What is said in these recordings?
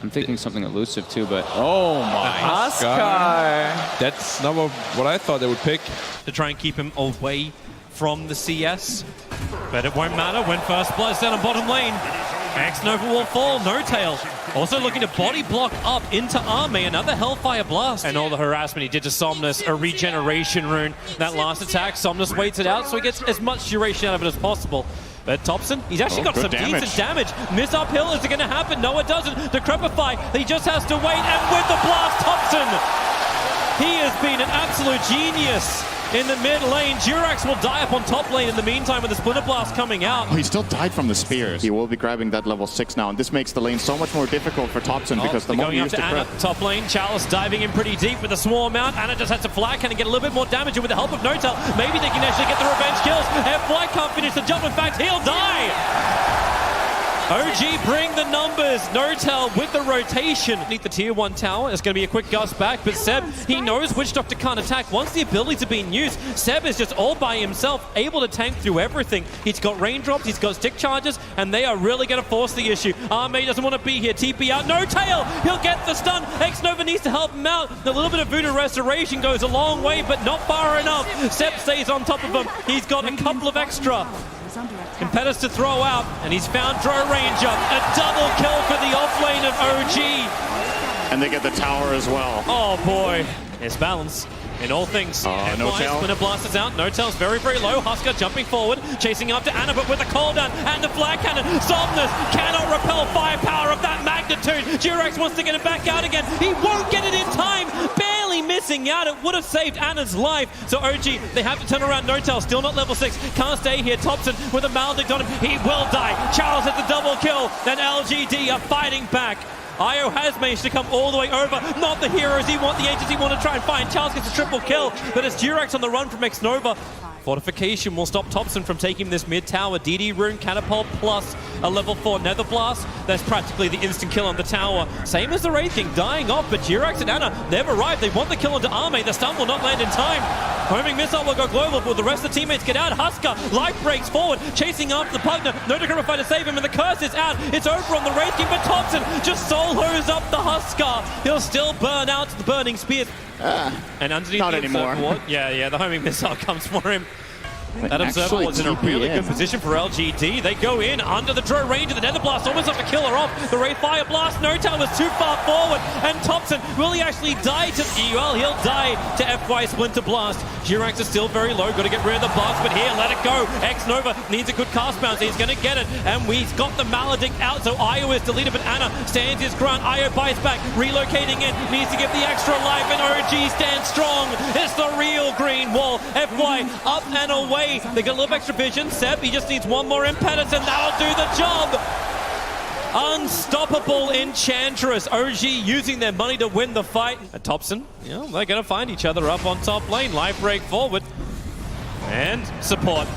I'm thinking something elusive too, but oh my Huskar. That's not what I thought they would pick. To try and keep him away from the CS. But it won't matter when first blood's down on bottom lane. X-Nova will fall, no tail. Also looking to body block up into Arme, another Hellfire Blast. And all the harassment he did to Somnus, a regeneration rune. That last attack, Somnus waits it out so he gets as much duration out of it as possible. But Topson, he's actually got some decent damage. Miss uphill, is it going to happen? No, it doesn't. Decrepify, he just has to wait, and with the blast, Topson! He has been an absolute genius in the mid lane. Jirax will die up on top lane in the meantime with the Splinter Blast coming out. Oh, he still died from the spears. He will be grabbing that level 6 now, and this makes the lane so much more difficult for Topson because the moment going you up use to the Anna, top lane. Chalice diving in pretty deep with the swarm out. Anna just has to flag and get a little bit more damage, and with the help of Notel, maybe they can actually get the revenge kills. Fly can't finish the jump, in fact, he'll die! OG bring the numbers. Notel with the rotation. Beneath the tier 1 tower. It's going to be a quick gust back, but Seb, he knows Witch Doctor can't attack. Once the abilities are being used, Seb is just all by himself, able to tank through everything. He's got raindrops, he's got stick charges, and they are really going to force the issue. Arme doesn't want to be here. TP out. No tail. He'll get the stun. X-Nova needs to help him out. A little bit of Voodoo Restoration goes a long way, but not far enough. Seb stays on top of him. He's got a couple of extra competitors to throw out, and he's found Dro Ranger. A double kill for the offlane of OG. And they get the tower as well. Oh boy, it's balance in all things. Notel. Splinter Blast is out. Notel's very, very low. Huskar jumping forward, chasing after Anna, but with the cooldown and the flag cannon. Somnus cannot repel firepower of that magnitude. Jirax wants to get it back out again. He won't get it in time. Barely missing out. It would have saved Anna's life. So OG, they have to turn around. Notel still not level 6. Can't stay here. Topson with a maledict on him. He will die. Charles has the double kill. Then LGD are fighting back. Io has managed to come all the way over. Not the heroes he wants, the agents he want to try and find. Charles gets a triple kill, but it's Jirax on the run from X-Nova. Fortification will stop Topson from taking this mid tower. DD rune, catapult, plus a level 4 nether blast. That's practically the instant kill on the tower. Same as the Wraith King, dying off, but Jirax and Anna, they've arrived. They want the kill onto Arme. The stun will not land in time. Homing missile will go global, but the rest of the teammates get out. Huskar, life breaks forward, chasing after the Pugner. No Decrepify to save him, and the curse is out. It's over on the Wraith King, but Topson just solos up the Huskar. He'll still burn out the burning spears. And underneath not the anymore. Ward, yeah, the homing missile comes for him. That Observer was in a really good position for LGD. They go in under the Dro range of the Nether Blast, almost have to kill her off. The Wraith Fire Blast, Notel was too far forward. And Topson, will he actually die to... Well, he'll die to FY Splinter Blast. Jirax is still very low, got to get rid of the blast, but here, let it go. X-Nova needs a good cast bounce, he's going to get it. And he's got the Maledict out, so Io is deleted, but Anna stands his ground. Io bites back, relocating in, needs to give the extra life, and OG stands strong. It's the real green wall. FY up and away. They got a little extra vision. Seb, he just needs one more impetus and that'll do the job. Unstoppable Enchantress. OG using their money to win the fight. And Topson, they're going to find each other up on top lane. Life break forward. And support.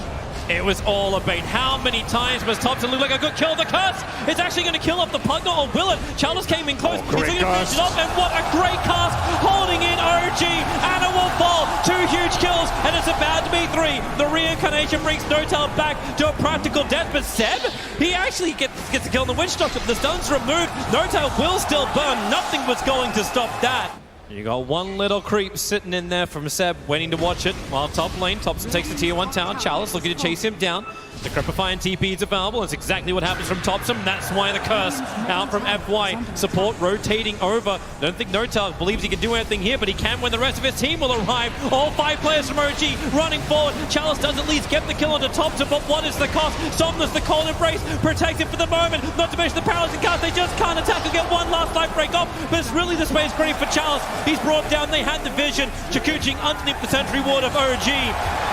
It was all a bait. How many times must Topson look like a good kill? The curse is actually going to kill off the Pugner, or will it? Chalice came in close. He's going to finish it off, and what a great cast. Holding in OG. Anna will fall. 2 huge kills, and it's about to be 3. The reincarnation brings Notel back to a practical death, but Seb, he actually gets a kill on the Witch Doctor. The stun's removed. Notel will still burn. Nothing was going to stop that. You got one little creep sitting in there from Seb, waiting to watch it. While top lane, Topson takes the tier 1 tower. Chalice looking to chase him down. The Decrepify and TP is available. That's exactly what happens from Topson. That's why the curse out from FY. Support rotating over. Don't think Notel believes he can do anything here, but he can when the rest of his team will arrive. All 5 players from OG running forward. Chalice does at least get the kill onto Topson, but what is the cost? Somnus, the cold embrace, protected for the moment. Not to mention the paralyzing cast. They just can't attack and get one last life break off, but it's really the space grading for Chalice. He's brought down. They had the vision. Chikuching underneath the Sentry Ward of OG.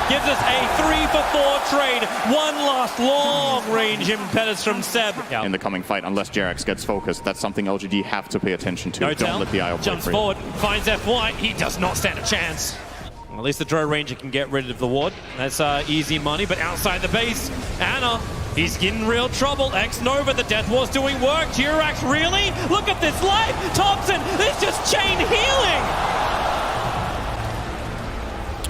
Gives us a 3-for-4 trade. One last long-range impetus from Seb. In the coming fight, unless Jirax gets focused, that's something LGD have to pay attention to. Don't let the IO play jumps forward, finds FY. He does not stand a chance. Well, at least the Dro Ranger can get rid of the ward. That's easy money, but outside the base, Anna, he's in real trouble. X-Nova, the Death War's doing work. Jirax, really? Look at this life! Topson, it's just chain healing!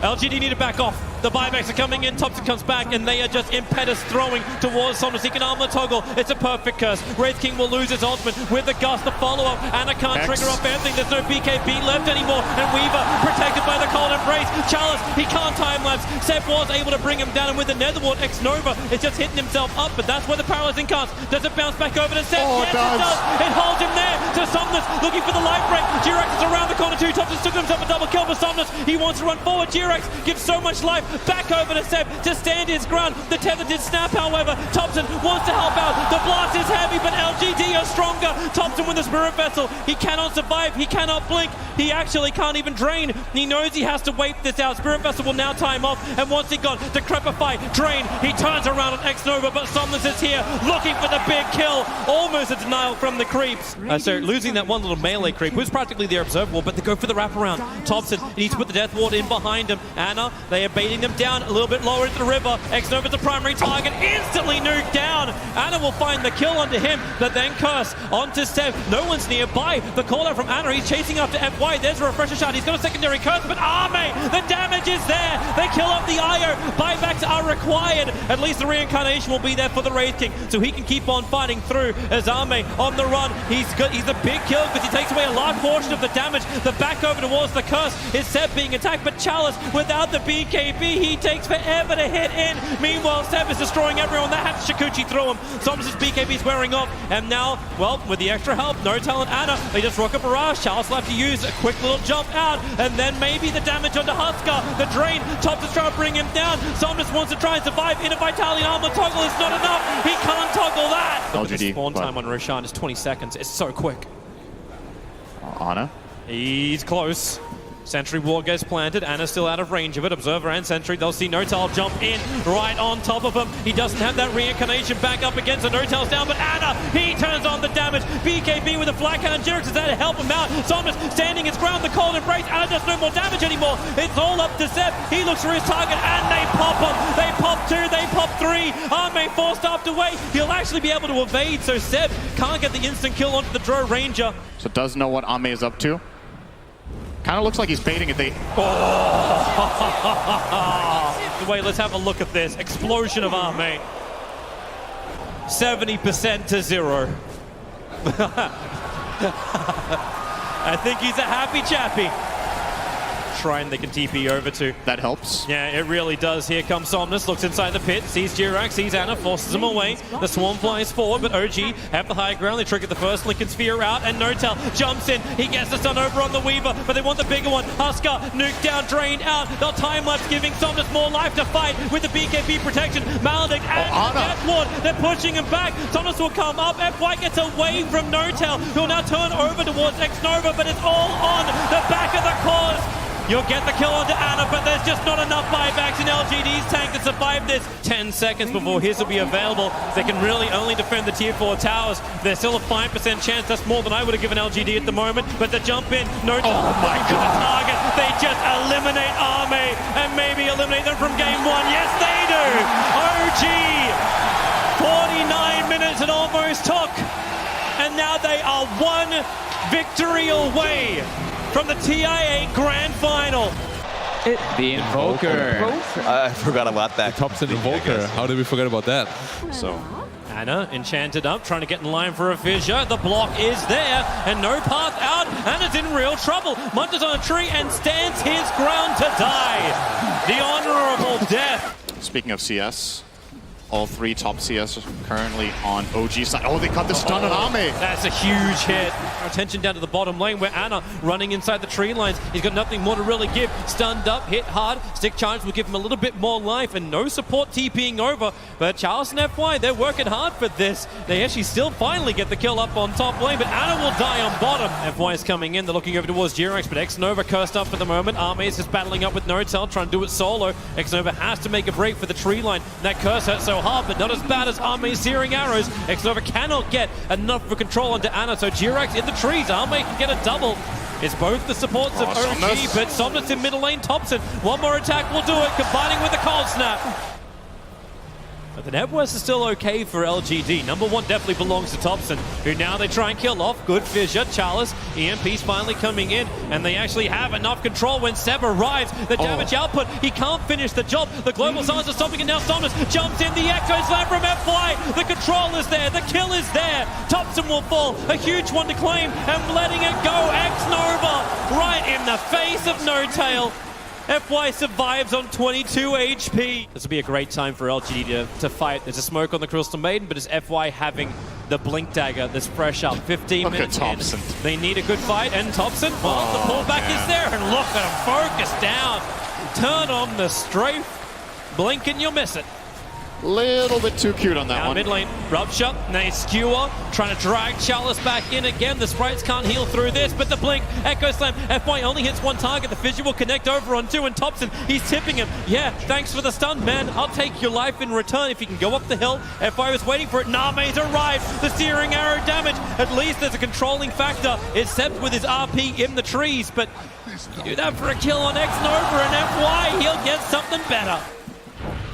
LGD need to back off. The buybacks are coming in. Thompson comes back, and they are just impetus throwing towards Somnus. He can armor toggle. It's a perfect curse. Wraith King will lose his ultimate with the gust, the follow-up. Anna can't trigger off anything. There's no BKB left anymore. And Weaver protected by the cold embrace. Chalice, he can't time-lapse. Seb was able to bring him down, and with the Netherward, X-Nova is just hitting himself up, but that's where the paralyzing can't. Does it bounce back over to Seb? Oh, yes, it does. It holds him there. So Somnus looking for the life break. G-Rex is around the corner too. Thompson took himself a double kill for Somnus. He wants to run forward. G-Rex gives so much life back over to Seb to stand his ground. The tether did snap, however. Thompson wants to help out. The blast is heavy, but LGD are stronger. Thompson with the Spirit Vessel. He cannot survive. He cannot blink. He actually can't even drain. He knows he has to wait this out. Spirit Vessel will now time off. And once he got Decrepify, drain, he turns around on X-Nova, but Somnus is here looking for the big kill. Almost a denial from the creeps. So losing that one little melee creep was practically their observable, but they go for the wraparound. Thompson needs to put the Death Ward in behind him. Anna, they are baiting them down a little bit lower into the river. X-Nova's the primary target, instantly nuked down. Anna will find the kill onto him, but then curse onto Seb. No one's nearby. The call out from Anna, he's chasing after FY. There's a refresher shot. He's got a secondary curse, but Arme, the damage is there. They kill off the IO. Buybacks are required. At least the reincarnation will be there for the Wraith King, so he can keep on fighting through as Arme on the run. He's the big kill because he takes away a large portion of the damage. The back over towards the curse is Seb being attacked, but Chalice without the BKB, he takes forever to hit in. Meanwhile, Seb is destroying everyone. That had Shikuchi through him. Somnus' BKB is wearing off, and now, well, with the extra help, No Talent Anna, they just rock a barrage. Chalice will have to use a quick little jump out, and then maybe the damage onto Huskar. The drain, Thompson's trying to bring him down. Somnus wants to try and survive. Inner Vitality armor toggle is not enough. He can't toggle that. LGD, the spawn time on Roshan is 20 seconds. It's so quick. Anna. He's close. Sentry Ward gets planted. Anna's still out of range of it. Observer and Sentry, they'll see Notal jump in right on top of him. He doesn't have that reincarnation back up against the Notal's down, but Anna, he turns on the damage. BKB with a flat cannon. Jirix is there to help him out. Somnus standing his ground. The cold embrace. Anna does no more damage anymore. It's all up to Seb. He looks for his target, and they pop him. They pop two, they pop three. Arme forced after away. He'll actually be able to evade, so Seb can't get the instant kill onto the Dro Ranger. So does know what Ame is up to. Kind of looks like he's baiting it. Wait, let's have a look at this. Explosion of Arme. 70% to 0. I think he's a happy chappy. Shrine they can TP over to. That helps. Yeah, it really does. Here comes Somnus, looks inside the pit, sees Jirax, sees Anna, forces him away. The Swarm flies forward, but OG have the high ground. They trigger the first Lincoln Sphere out, and Notel jumps in. He gets the stun over on the Weaver, but they want the bigger one. Huskar, nuke down, drain out. They'll time-lapse, giving Somnus more life to fight with the BKB protection. Maledict and Death Ward, they're pushing him back. Somnus will come up. FY gets away from Notel, who'll now turn over towards X-Nova, but it's all on the back of the cause. You'll get the kill onto Anna, but there's just not enough buybacks in LGD's tank to survive this. 10 seconds before his will be available. They can really only defend the tier 4 towers. There's still a 5% chance. That's more than I would have given LGD at the moment. But the jump in, no time to the target. They just eliminate Arme and maybe eliminate them from game 1. Yes, they do. OG, 49 minutes it almost took. And now they are one victory away from the TI8 Grand Final. The Invoker. I forgot about that. Thompson Invoker. How did we forget about that? So, Anna enchanted up, trying to get in line for a fissure. The block is there, and no path out. Anna's in real trouble. Munches on a tree and stands his ground to die. The honorable death. Speaking of CS, all 3 top CS are currently on OG side. Oh, they cut the stun on Ame. That's a huge hit. Attention down to the bottom lane where Anna running inside the tree lines. He's got nothing more to really give. Stunned up, hit hard. Stick charge will give him a little bit more life and no support TPing over. But Charles and FY, they're working hard for this. They actually still finally get the kill up on top lane, but Anna will die on bottom. FY is coming in. They're looking over towards Jirax, but X-Nova cursed up for the moment. Arme is just battling up with Notel, trying to do it solo. X-Nova has to make a break for the tree line. That curse hurts so hard, but not as bad as Arme's searing arrows. X-Nova cannot get enough for control onto Anna, so Jirax in the trees. Arme can get a double. It's both the supports of OG, Somnus. but Somnus in middle lane. Thompson, one more attack will do it, combining with the cold snap. But the net worth is still okay for LGD. Number one definitely belongs to Thompson, who now they try and kill off. Good fissure. Chalice, EMP's finally coming in, and they actually have enough control when Seb arrives. The damage output, he can't finish the job. The global signs are stopping it now. Somnus jumps in, the Echo Slam from FY. The control is there, the kill is there. Thompson will fall, a huge one to claim, and letting it go. X-Nova right in the face of No Tail. FY survives on 22 HP. This will be a great time for LGD to fight. There's a smoke on the Crystal Maiden, but is FY having the Blink Dagger that's fresh up? 15 minutes in. They need a good fight, and Thompson, well, the pullback is there, and look at him, focus down. Turn on the strafe. Blink and you'll miss it. Little bit too cute on that one. Mid lane, Rupture, nice skewer, trying to drag Chalice back in again. The sprites can't heal through this, but the blink, Echo Slam, FY only hits one target. The fissure will connect over on two, and Thompson, he's tipping him. Yeah, thanks for the stun, man. I'll take your life in return if you can go up the hill. FY was waiting for it. Name's arrived. The searing arrow damage. At least there's a controlling factor. It's Sept with his RP in the trees, but you do that for a kill on X-Nova, and FY, he'll get something better.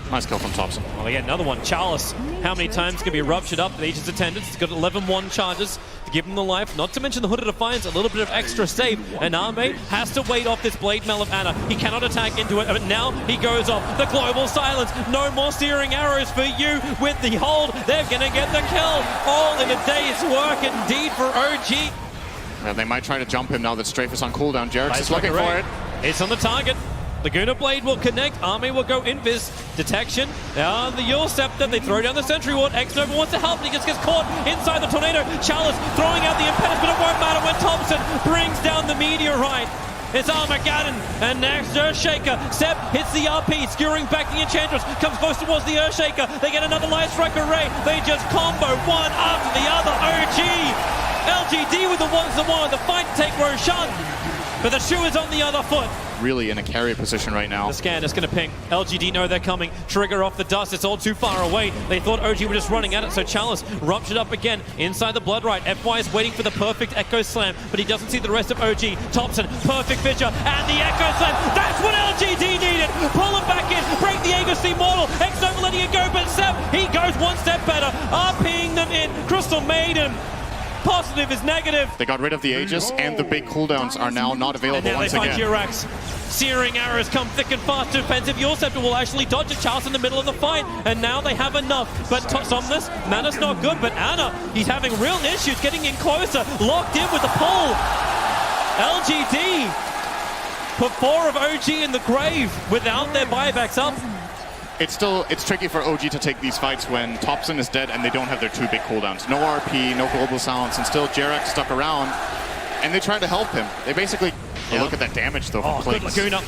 Nice kill from Thompson. Well, again, another one. Chalice, how many times can be ruptured up? Legion's attendance. He's got 11-1 charges to give him the life. Not to mention the Hood of Defiance, a little bit of extra save. And Ame has to wait off this Blade Mail of Ana. He cannot attack into it, but now he goes off. The global silence. No more searing arrows for you with the hold. They're going to get the kill. All in a day's work indeed for OG. Yeah, they might try to jump him now that Strafe is on cooldown. Jerix is looking for it. It's on the target. Laguna Blade will connect. Army will go invis. Detection. The Yule Scepter. They throw down the Sentry Ward. X-Nova wants to help, and he just gets caught inside the Tornado. Chalice throwing out the Impetus, but it won't matter when Thompson brings down the Meteorite. It's Armageddon, and next Earthshaker. Seb hits the RP, skewering back the Enchantress. Comes close towards the Earthshaker. They get another Light Strike Array. They just combo one after the other. OG. LGD with the ones that wanted the fight to take Roshan, but the shoe is on the other foot. Really in a carrier position right now. The scan is going to ping. LGD know they're coming. Trigger off the dust. It's all too far away. They thought OG were just running at it, so Chalice ruptured up again inside the Bloodrite. FY is waiting for the perfect Echo Slam, but he doesn't see the rest of OG. Thompson, perfect fissure, and the Echo Slam. That's what LGD needed. Pull him back in. Break the Aegis Immortal. X-Nova letting it go, but Seb, he goes one step better. RPing them in. Crystal Maiden. Positive is negative. They got rid of the Aegis, and the big cooldowns are now not available and now once they find again. Jirax. Searing arrows come thick and fast. Defensive Yule Scepter will actually dodge a Chalice in the middle of the fight, and now they have enough. But Somnus, Mana's not good, but Ana, he's having real issues getting in closer. Locked in with the pull. LGD put 4 of OG in the grave without their buybacks up. It's tricky for OG to take these fights when Thompson is dead and they don't have their 2 big cooldowns. No RP, no global silence, and still Jerax stuck around, and they try to help him. They basically look at that damage though from Good Laguna.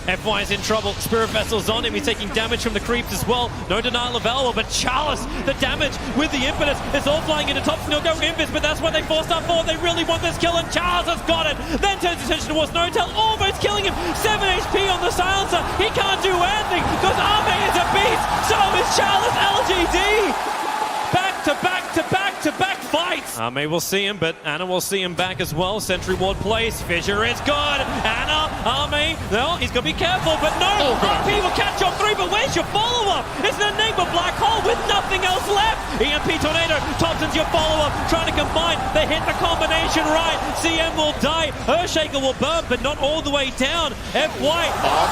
FY is in trouble. Spirit Vessel's on him. He's taking damage from the creeps as well. No denial of Elwa, but Chalice, the damage with the Impetus is all flying into Thompson. He'll go invis, but that's why they forced up forward. They really want this kill, and Chalice has got it. Then turns attention towards No Tail, almost killing him. 7 HP on the silencer. He can't do anything because Ame is a beast. So is Chalice. LGD. Back to back to back to back fights. Ame will see him, but Ana will see him back as well. Sentry Ward plays. Fissure is good. Ana, Ame, no, he's going to be careful, but no. RP will catch on 3, but where's your follow-up? It's an Enigma Black Hole with nothing else left. EMP Tornado, Thompson's your follow-up. Trying to combine. They hit the combination right. CM will die. Earthshaker will burn, but not all the way down. FY,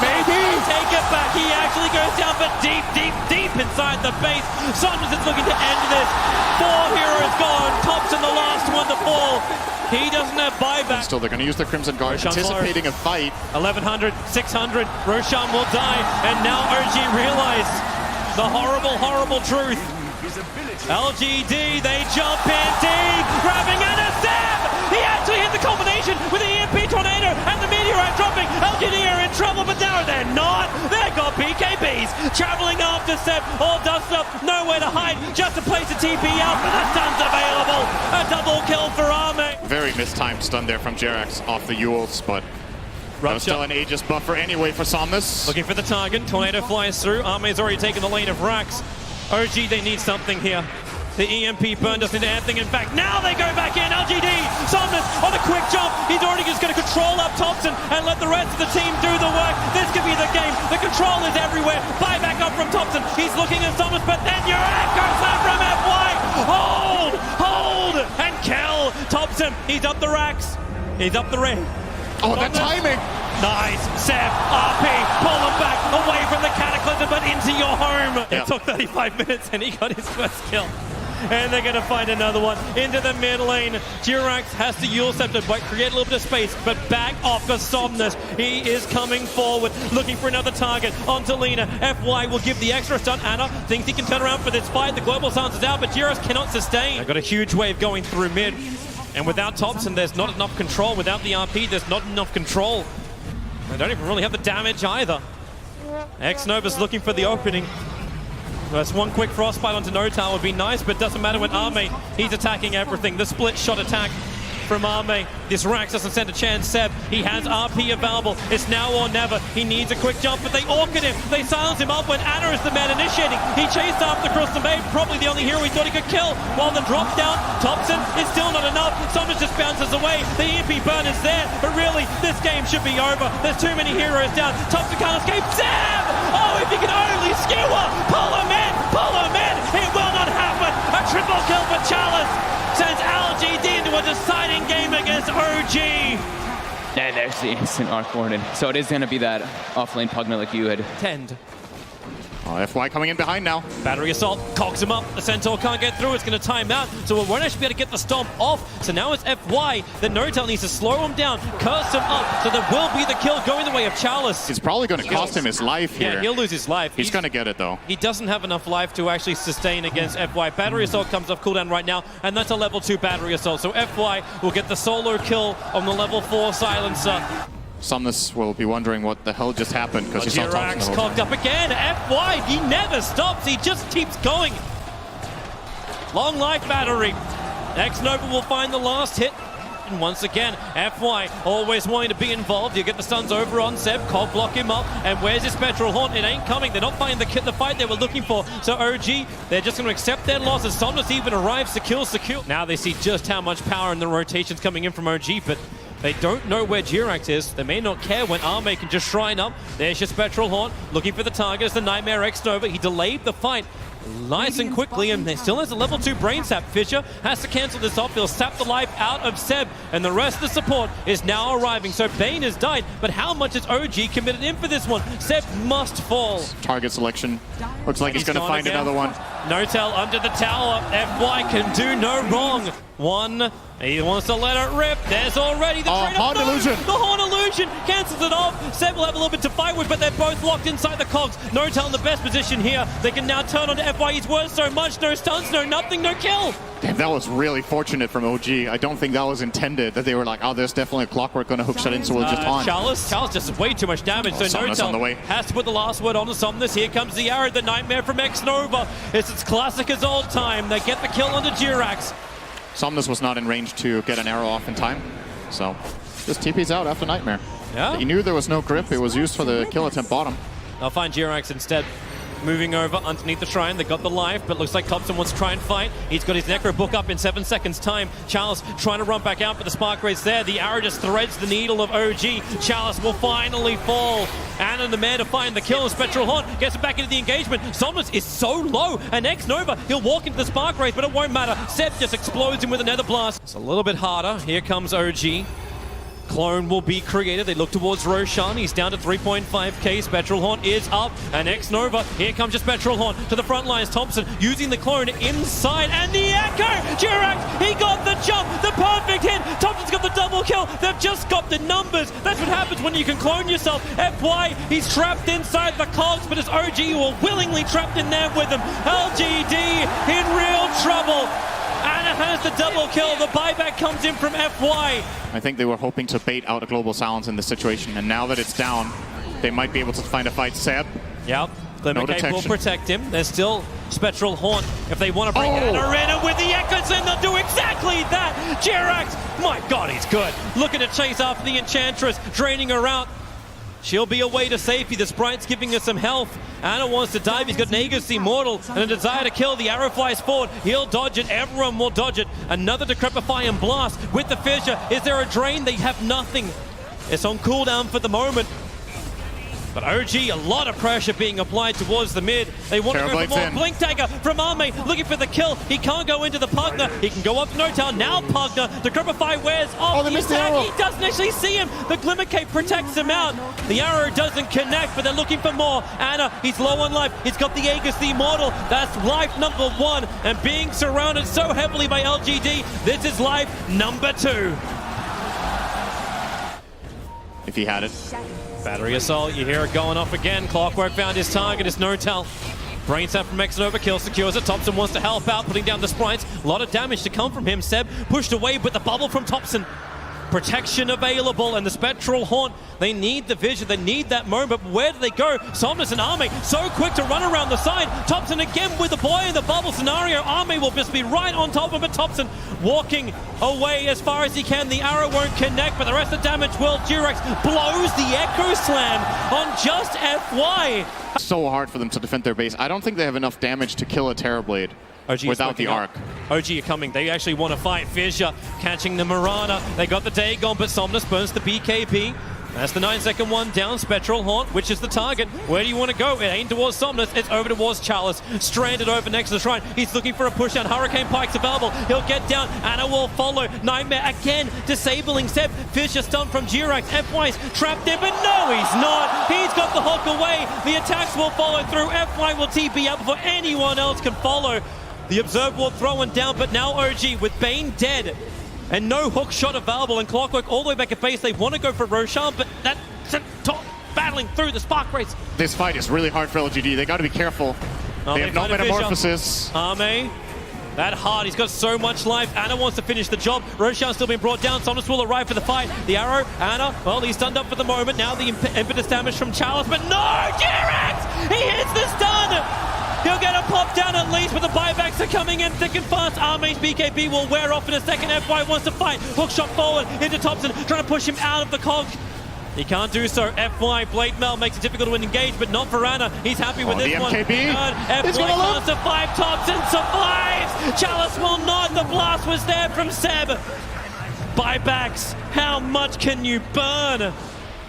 maybe take it back. He actually goes down, but deep, deep, deep inside the base. Somnus is looking to end this. 4 heroes gone. Thompson the last one to fall. He doesn't have buyback. Still, they're going to use the Crimson Guard, anticipating a fight. 1100, 600. Roshan will die, and now OG realize the horrible, horrible truth. LGD, they jump in deep, grabbing NSM. He actually hit the combination with the EMP Tornado and the Meteorite dropping. LGD are in trouble, but now they're not. They've got BKBs traveling after Seb, all dusted up, nowhere to hide, just to place a TP out, but the stun's available. A double kill for Ame. Very mistimed stun there from Jerax off the Yules, but that was still an Aegis buffer anyway for Somnus. Looking for the target. Tornado flies through. Ame's already taken the lane of Rax. OG, they need something here. The EMP burn doesn't do anything. In fact, now they go back in. LGD, Somnus on a quick jump. He's already just going to troll up Thompson and let the rest of the team do the work. This could be the game. The control is everywhere. Buyback up from Thompson. He's looking at Thomas, but then your echo slam from FY. Hold, and kill Thompson. He's up the racks. He's up the ring. Oh, that timing! Nice. Seb, RP, pull him back away from the Cataclysm, but into your home. Yeah. It took 35 minutes and he got his first kill. And they're going to find another one into the mid lane. Jirax has to Yule Scepter, but create a little bit of space, but back off for Somnus. He is coming forward, looking for another target onto Lina. FY will give the extra stun. Anna thinks he can turn around for this fight. The global silence is out, but Jirax cannot sustain. They've got a huge wave going through mid. And without Thompson, there's not enough control. Without the RP, there's not enough control. They don't even really have the damage either. X-Nova's looking for the opening. That's one quick frostbite onto Notal would be nice, but doesn't matter when Arme, he's attacking everything. The split shot attack from Arme. This Rax doesn't stand a chance. Seb, he has RP available. It's now or never. He needs a quick jump, but they orchid him. They silence him up when Anna is the man initiating. He chased after across the main, probably the only hero he thought he could kill. While the drop down, Thompson is still not enough. Summers just bounces away. The EMP burn is there, but really, this game should be over. There's too many heroes down. Thompson can't escape. Seb! Oh, if he can only skewer! Pull him in! Pull him in! It will not happen! A triple kill for Chalice sends LGD into a deciding game against OG. Yeah, there's the instant arc warden. So it is going to be that off-lane Pugna like you had. Tend. Oh, FY coming in behind now. Battery assault, cogs him up. The Centaur can't get through. It's going to time out. So we won't actually be able to get the stomp off. So now it's FY. Then Notel needs to slow him down, curse him up. So there will be the kill going the way of Chalice. It's probably going to cost him his life here. Yeah, he'll lose his life. He's going to get it though. He doesn't have enough life to actually sustain against FY. Battery assault comes off cooldown right now, and that's a level 2 battery assault. So FY will get the solo kill on the level 4 silencer. Somnus will be wondering what the hell just happened because he saw Jirax Thompson. cocked up again. FY, he never stops. He just keeps going. Long life battery. X-Nova will find the last hit. And once again, FY always wanting to be involved. You get the stuns over on Seb. Cog block him up. And where's his Spectral Haunt? It ain't coming. They're not finding the fight they were looking for. So OG, they're just going to accept their losses. Somnus even arrives to kill secure. Now they see just how much power and the rotations coming in from OG, but they don't know where Jirax is. They may not care when Arme can just shrine up. There's your Spectral Haunt, looking for the target. It's the Nightmare X-Nova. He delayed the fight nice and quickly, and he still has a level 2 brain sap. Fisher has to cancel this off. He'll sap the life out of Seb, and the rest of the support is now arriving. So Bane has died, but how much is OG committed in for this one? Seb must fall. Target selection. Looks like he's going to find another one. Notel under the tower. FY can do no wrong. One. He wants to let it rip. There's already the Horn Illusion. The Horn Illusion cancels it off. Seb will have a little bit to fight with, but they're both locked inside the cogs. Notel in the best position here. They can now turn on to FY. He's worth so much. No stuns, no nothing, no kill. Damn, that was really fortunate from OG. I don't think that was intended, that they were like, oh, there's definitely a clockwork going to hook shot in, so we'll just taunt. Chalice does way too much damage, so Somnus on the way. Notel has to put the last word on to Somnus. Here comes the arrow, the Nightmare from X-Nova. It's as classic as old time. They get the kill onto Jirax. Somnus was not in range to get an arrow off in time, so just TP's out after Nightmare. Yeah. He knew there was no grip. It was used for the kill attempt bottom. They'll find Jirax instead. Moving over underneath the shrine. They got the life, but looks like Thompson wants to try and fight. He's got his Necro book up in 7 seconds time. Charles trying to run back out, but the spark rate's there. The arrow just threads the needle of OG. Charles will finally fall. Anna the man to find the kill. Spectral Haunt gets it back into the engagement. Somnus is so low, and X-Nova, he'll walk into the spark race, but it won't matter. Seb just explodes him with a nether blast. It's a little bit harder. Here comes OG. Clone will be created. They look towards Roshan. He's down to 3.5k. Spectral Haunt is up. And X-Nova. Here comes your Spectral Haunt to the front lines. Thompson using the clone inside. And the echo! Jirax, he got the jump. The perfect hit. Thompson's got the double kill. They've just got the numbers. That's what happens when you can clone yourself. FY, he's trapped inside the cogs, but it's OG who are willingly trapped in there with him. LGD in real trouble. Anna has the double kill. The buyback comes in from FY. I think they were hoping to bait out a global silence in this situation, and now that it's down, they might be able to find a fight. Seb. Yep. No Glimmercape will detection. protect him. There's still Spectral Haunt. If they want to bring Anna in with the echoes, then they'll do exactly that. Jirax, my God, he's good. Looking to chase after the Enchantress, draining her out. She'll be away to safety. The Sprite's giving her some health. Anna wants to dive. He's got Nagus Immortal and a desire to kill. The arrow flies forward. He'll dodge it. Everyone will dodge it. Another Decrepify and Blast with the Fissure. Is there a drain? They have nothing. It's on cooldown for the moment. But OG, a lot of pressure being applied towards the mid. They want to go for more. Blink Dagger from Arme, looking for the kill. He can't go into the Pugner. He can go up to No-Town. Now Pugner, the Grubify wears off. Oh, they missed the arrow. He doesn't actually see him. The Glimmer Cape protects him out. The arrow doesn't connect, but they're looking for more. Anna, he's low on life. He's got the Aegis, the Immortal. That's life number 1. And being surrounded so heavily by LGD, this is life number 2. If he had it. Battery Assault, you hear it going off again. Clockwork found his target, it's No-Tel. Brain Sap from X-Nova, kill secures it. Thompson wants to help out, putting down the sprites. A lot of damage to come from him. Seb pushed away, but the bubble from Thompson. Protection available, and the Spectral Haunt, they need the vision, they need that moment, but where do they go? Somnus and Arme, so quick to run around the side. Thompson again with the boy in the bubble scenario. Arme will just be right on top of it. Thompson walking away as far as he can. The arrow won't connect, but the rest of the damage will. Durex blows the Echo Slam on just FY. So hard for them to defend their base. I don't think they have enough damage to kill a Terrorblade without the arc. OG are coming. They actually want to fight. Fissure catching the Mirana. They got the Dagon, but Somnus burns the BKB. That's the 9-second one down. Spectral Haunt, which is the target. Where do you want to go? It ain't towards Somnus. It's over towards Chalice. Stranded over next to the Shrine. He's looking for a push down. Hurricane Pike's available. He'll get down. Anna will follow. Nightmare again, disabling Seb. Fissure stunned from Jirax. FY's trapped in, but no, he's not. He's got the hook away. The attacks will follow through. FY will TP up before anyone else can follow. The Observe will throw him down, but now OG with Bane dead. And no hook shot available, and Clockwork all the way back at base. They want to go for Roshan, but that's top battling through the Spark Race. This fight is really hard for LGD. They got to be careful. They have no Metamorphosis. Arme, that hard. He's got so much life. Anna wants to finish the job. Roshan's still being brought down. Somnus will arrive for the fight. The arrow, Anna, well, he's stunned up for the moment. Now the impetus damage from Chalice, but no! Jirax! He hits the stun! He'll get a pop down at least, but the buybacks are coming in thick and fast. Arme's BKB will wear off in a second. FY wants to fight. Hook shot forward into Thompson, trying to push him out of the cog. He can't do so. FY, Blade Mail makes it difficult to engage, but not for Anna. He's happy with this one. MKB. FY can't survive. Thompson survives. Chalice will not. The blast was there from Seb. Buybacks. How much can you burn?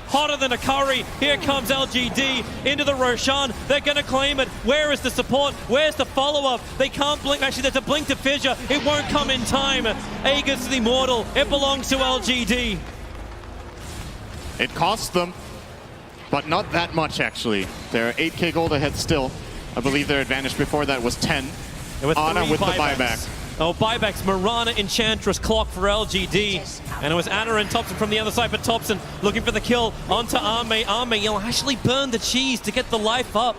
Hotter than a curry. Here comes LGD into the Roshan. They're going to claim it. Where is the support? Where's the follow-up? They can't blink. Actually, there's a blink to Fissure. It won't come in time. Aegis the Immortal. It belongs to LGD. It costs them, but not that much, actually. They're 8k gold ahead still. I believe their advantage before that was 10. Anna with the buyback. Oh, buybacks, Mirana, Enchantress, Clock for LGD. And it was Anna and Thompson from the other side, but Thompson looking for the kill onto Arme. Arme, you'll actually burn the cheese to get the life up.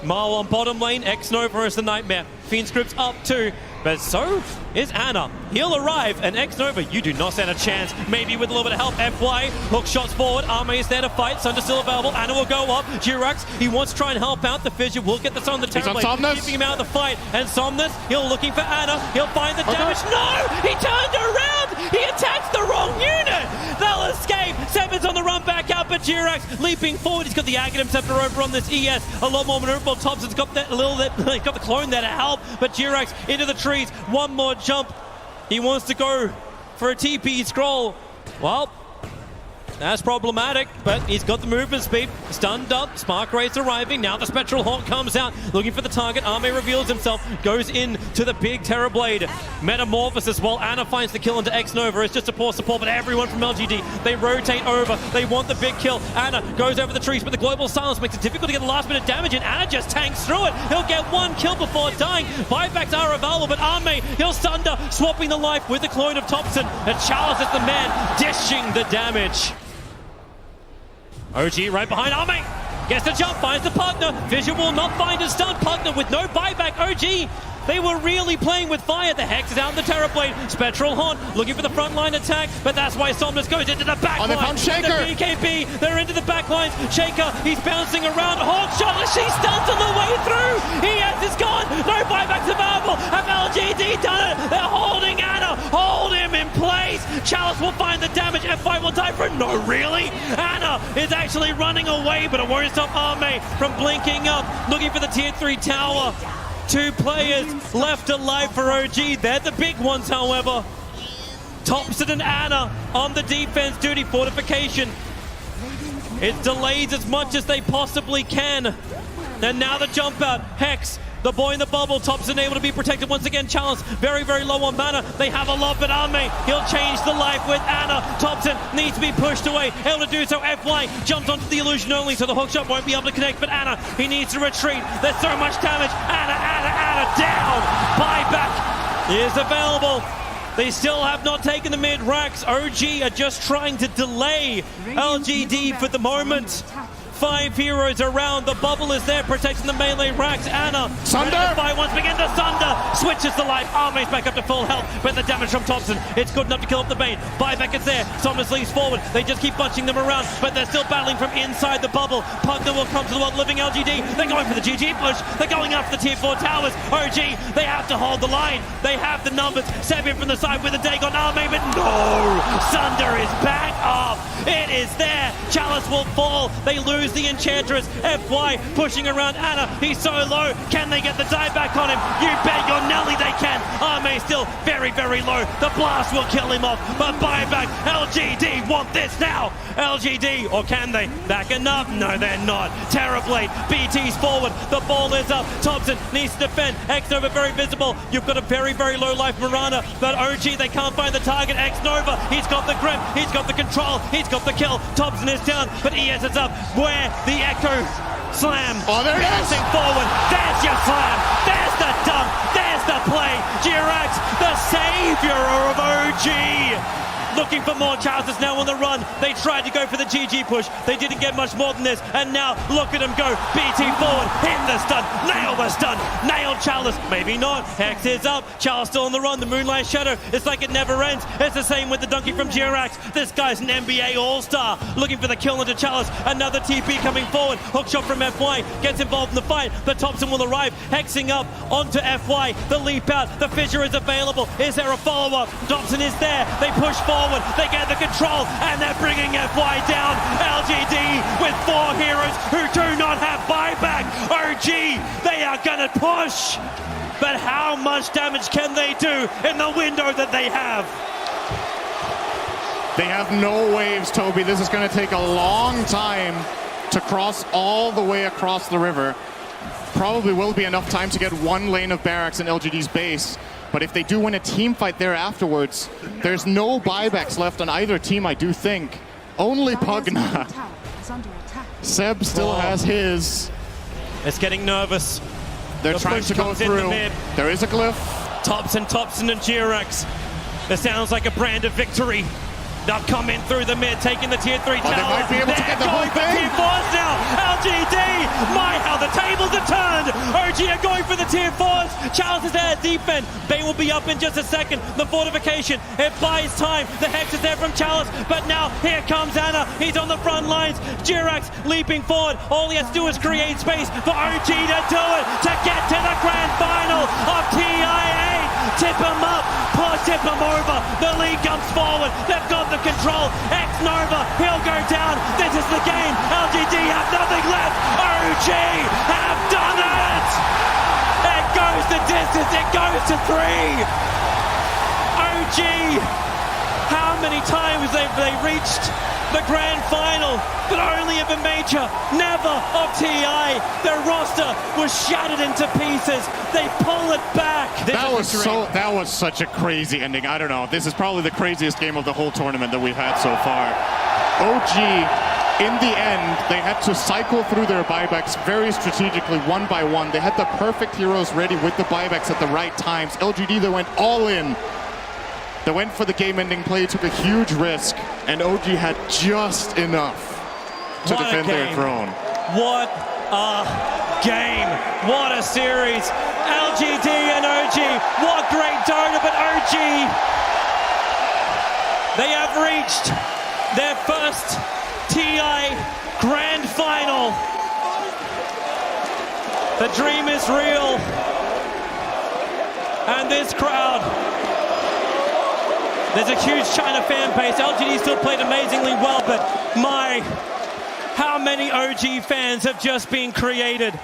Marl on bottom lane, X-Nova is the Nightmare. Fiend Script's up too, but so is Anna. He'll arrive, and X-Nova, you do not stand a chance. Maybe with a little bit of help. FY, hook shots forward. Arme is there to fight. Sunder still available. Anna will go up. Jirax, he wants to try and help out. The Fissure will get this on the Terrorblade, keeping him out of the fight. And Somnus, he'll looking for Anna. He'll find the damage. No! He turned around! He attacked the wrong unit! They'll escape. Seven's on the run back out, but Jirax leaping forward. He's got the Aghanim Scepter over on this ES. A lot more maneuverable. Thompson's got that little bit, he's got the clone there to help, but Jirax into the trees. One more jump. He wants to go for a TP scroll. Well, that's problematic, but he's got the movement speed. Stunned up, Spark Race arriving. Now the Spectral Haunt comes out, looking for the target. Arme reveals himself, goes in to the big Terrorblade. Metamorphosis while Anna finds the kill into X-Nova. It's just a poor support, but everyone from LGD, they rotate over. They want the big kill. Anna goes over the trees, but the Global Silence makes it difficult to get the last bit of damage, and Anna just tanks through it. He'll get one kill before dying. Buybacks are available, but Arme, he'll Sunder, swapping the life with the clone of Thompson. And Chalice is the man, dishing the damage. OG right behind Arme. Gets the jump, finds the Pugner. Fissure will not find a stun. Pugner with no buyback. OG, they were really playing with fire. The Hex is out in the Terrorblade. Spectral Haunt looking for the frontline attack, but that's why Somnus goes into the back line. They found Shaker. The BKB, they're into the back lines. Shaker, he's bouncing around. Hawk shot, she stuns on the way through. ES is gone. No buybacks available. Have LGD done it? They're holding Anna. Hold him in place. Chalice will find the damage. F5 will die for it. No, really? Anna is actually running away, but it won't stop Arme from blinking up, looking for the tier 3 tower. 2 players left alive for OG. They're the big ones, however. Thompson and Anna on the defense duty. Fortification. It delays as much as they possibly can. And now the jump out. Hex, the boy in the bubble. Thompson able to be protected once again. Chalice very, very low on mana. They have a lot, but Arme, he'll change the life with Anna. Thompson needs to be pushed away. Able to do so. FY jumps onto the illusion only, so the hookshot won't be able to connect. But Anna, he needs to retreat. There's so much damage. Anna down. Buyback is available. They still have not taken the mid racks. OG are just trying to delay LGD for the moment. 5 heroes around. The bubble is there protecting the melee racks. Anna. Sunder! Fight once again. The Sunder switches the life. Arme's back up to full health, but the damage from Thompson, it's good enough to kill up the Bane. Buyback is there. Somnus leads forward. They just keep bunching them around, but they're still battling from inside the bubble. Pugner will come to the world living LGD. They're going for the GG push. They're going after the tier 4 towers. OG, they have to hold the line. They have the numbers. Sebian from the side with a Dagon Arme, but no! Sunder is back up. It is there. Chalice will fall. They lose the Enchantress. FY pushing around Anna. He's so low. Can they get the die back on him? You bet your Nelly they can. Arme still very, very low. The blast will kill him off. But buyback. LGD want this now. LGD, or can they? Backing up? No, they're not. Terrorblade. BT's forward. The ball is up. Thompson needs to defend. X-Nova very visible. You've got a very, very low life Mirana. But OG, they can't find the target. X-Nova, he's got the grip. He's got the control. He's got the kill. Thompson is down, but ES is up. Where the Echo slam. Oh, there it is. Forward. There's your slam. There's the dunk. There's the play. Jirax, the savior of OG. Looking for more. Chalice is now on the run. They tried to go for the GG push. They didn't get much more than this. And now look at him go. BT forward. Hit the stun. Nail the stun. Nailed Chalice. Maybe not. Hex is up. Chalice still on the run. The Moonlight Shadow. It's like it never ends. It's the same with the donkey from Jirax. This guy's an NBA All-Star. Looking for the kill into Chalice. Another TP coming forward. Hookshot from FY. Gets involved in the fight. But Thompson will arrive. Hexing up onto FY. The leap out. The fissure is available. Is there a follow-up? Thompson is there. They push forward. They get the control, and they're bringing FY down. LGD with 4 heroes who do not have buyback. OG, they are gonna push, but how much damage can they do in the window that they have? They have no waves, Toby. This is going to take a long time to cross all the way across the river. Probably will be enough time to get 1 lane of barracks in LGD's base. But if they do win a team fight there afterwards, there's no buybacks left on either team, I do think. Only Pugna. Seb still has his. It's getting nervous. They're trying to go through. There is a glyph. Thompson and Jirax. It sounds like a brand of victory. They'll come in through the mid, taking the tier 3 tower. They might be able to get the whole thing. Tier 4s now. LGD. My, how the tables are turned. OG are going for the tier 4s. Chalice is there. Defend. Bane will be up in just a second. The fortification. It buys time. The Hex is there from Chalice. But now here comes Anna. He's on the front lines. Jirax leaping forward. All he has to do is create space for OG to do it. To get to the grand final of TI8. Tip him up. Tip him over. The lead comes forward. They've got the control. X-Nova, he'll go down. This is the game. LGD have nothing left. OG have done it. It goes the distance. It goes to 3. OG, how many times have they reached the grand final, but only of a major, never of TI. Their roster was shattered into pieces. They pull it back. That was such a crazy ending. I don't know. This is probably the craziest game of the whole tournament that we've had so far. OG, in the end, they had to cycle through their buybacks very strategically, 1 by 1. They had the perfect heroes ready with the buybacks at the right times. LGD, they went all in. They went for the game-ending play, took a huge risk, and OG had just enough to defend their throne. What a game. What a series. LGD and OG. What great Dota, but OG, they have reached their first TI Grand Final. The dream is real. And this crowd, there's a huge China fan base. LGD still played amazingly well, but how many OG fans have just been created?